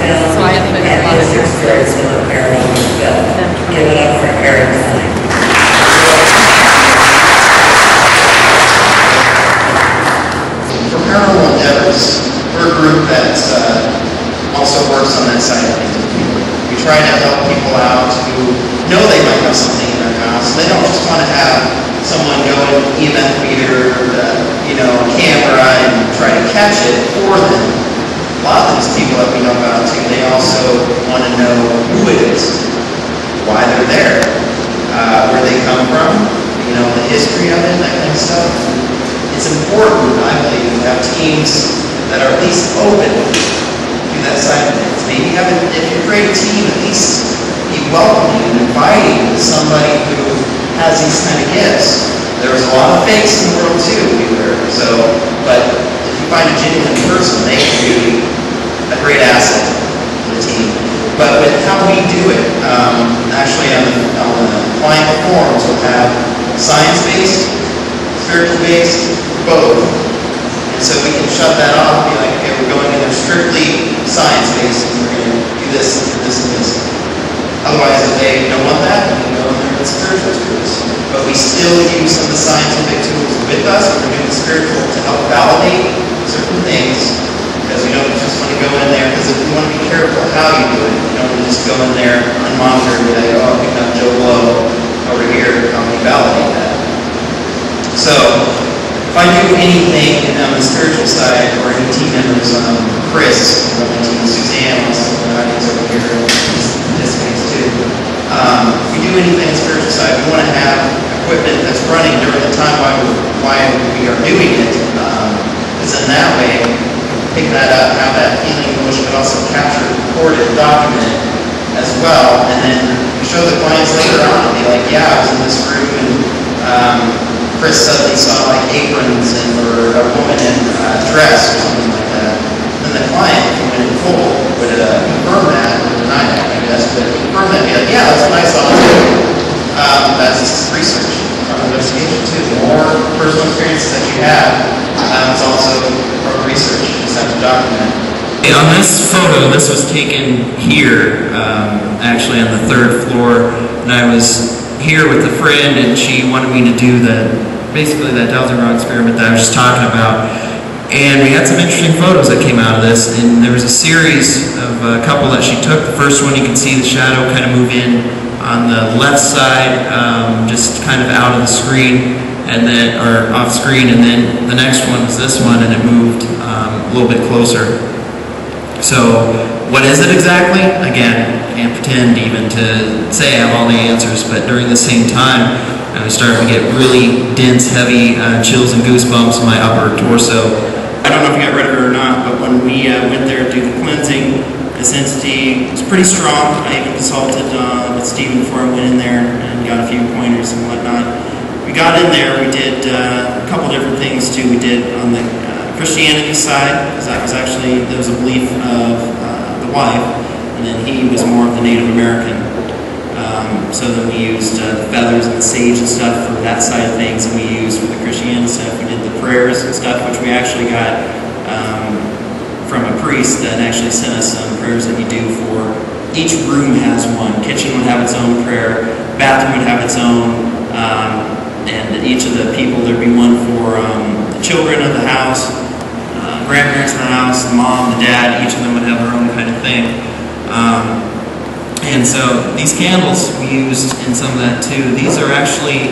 So I have been a lot of experience with a paranormal film. Give it up for Eric. For Paranormal Endeavors, we're a group that also works on that side of things. We try to help people out who know they might have something in their house. They don't just want to have someone go to an EMF meter, camera, and try to catch it for them. A lot of these people that we know about too, they also want to know who it is, why they're there, where they come from, the history of it, that kind of stuff. It's important, I believe, to have teams that are at least open to that side of things. Maybe if you create a team, at least be welcoming and inviting somebody who has these kind of gifts. There's a lot of fakes in the world too, but if you find a genuine person, they can be a great asset to the team. But with how we do it, actually on the client forums, we'll have science-based, spiritual-based, both. And so we can shut that off and be like, okay, we're going in there strictly science-based, and we're going to do this and this and this. Otherwise, if they don't want that, we can go in there with spiritual tools. But we still use some of the scientific tools with us. We're doing the spiritual to help validate certain things, because we don't just want to go in there, because if we want to be careful how you do it, you don't want to just go in there unmonitored and be like, oh, picking up Joe Blow over here, how can we validate that? So, if I do anything on the spiritual side, or any team members, Chris, on my team, Suzanne, also the audience over here, participates too. If we do anything on the spiritual side, we want to have equipment that's running during the time while we are doing it, because in that way, pick that up, have that healing emotion, but also capture, record it, document it as well, and then show the clients later on and be like, yeah, I was in this room and Chris suddenly saw like aprons or a woman in a dress or something like that. Then the client, if he went in full, would confirm that or deny that, I guess, but confirm that and be like, yeah, that's what I saw too. That's research from investigation too. The more personal experiences that you have, it's also from research. You just have to document it. On this photo, this was taken here, actually on the 3rd floor, and I was here with a friend, and she wanted me to do basically that dowsing rod experiment that I was just talking about. And we had some interesting photos that came out of this, and there was a series of a couple that she took. The first one, you can see the shadow kind of move in on the left side, just kind of out of the screen, or off screen, and then the next one was this one, and it moved a little bit closer. So, what is it exactly? Again, I can't pretend even to say I have all the answers, but during the same time, I was starting to get really dense, heavy chills and goosebumps in my upper torso. I don't know if you got rid of it or not, but when we went there to do the cleansing, this entity was pretty strong. I even consulted with Stephen before I went in there and got a few pointers and whatnot. We got in there, we did a couple different things too. We did on the Christianity side, because there was a belief of the wife, and then he was more of the Native American. So then we used the feathers and the sage and stuff for that side of things, and we used for the Christianity stuff, we did the prayers and stuff, which we actually got from a priest that actually sent us some prayers that you do for, each room has one. Kitchen would have its own prayer, bathroom would have its own, and each of the people, there'd be one for the children of the house, grandparents in the house, the mom, the dad, each of them would have their own kind of thing. And so these candles we used in some of that too. These are actually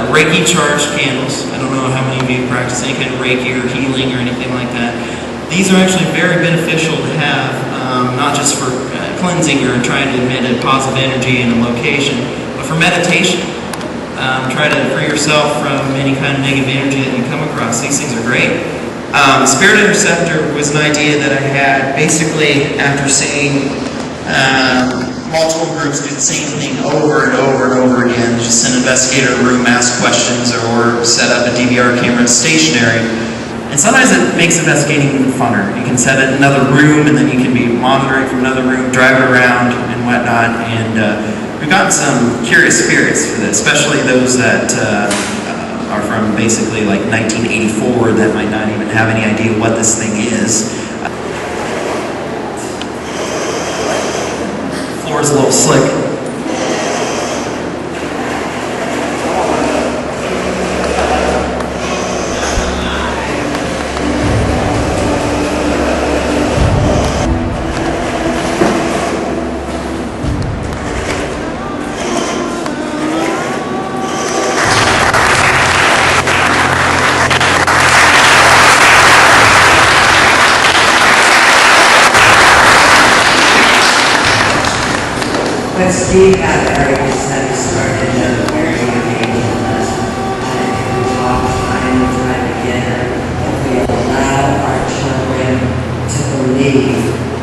Reiki charged candles. I don't know how many of you practice any kind of Reiki or healing or anything like that. These are actually very beneficial to have, not just for cleansing or trying to emit a positive energy in a location, but for meditation. Try to free yourself from any kind of negative energy that you come across. These things are great. Spirit Interceptor was an idea that I had basically after seeing multiple groups do the same thing over and over and over again. Just send an investigator to a room, ask questions, or set up a DVR camera stationary. And sometimes it makes investigating even funner. You can set it in another room, and then you can be monitoring from another room, driving around and whatnot. And we've gotten some curious spirits for this, especially those that are from basically like 1984 that might not even have any idea what this thing is. was a little slick. When Steve got married, he said he started marrying a angel dust. And we talk time and time again, if we allow our children to believe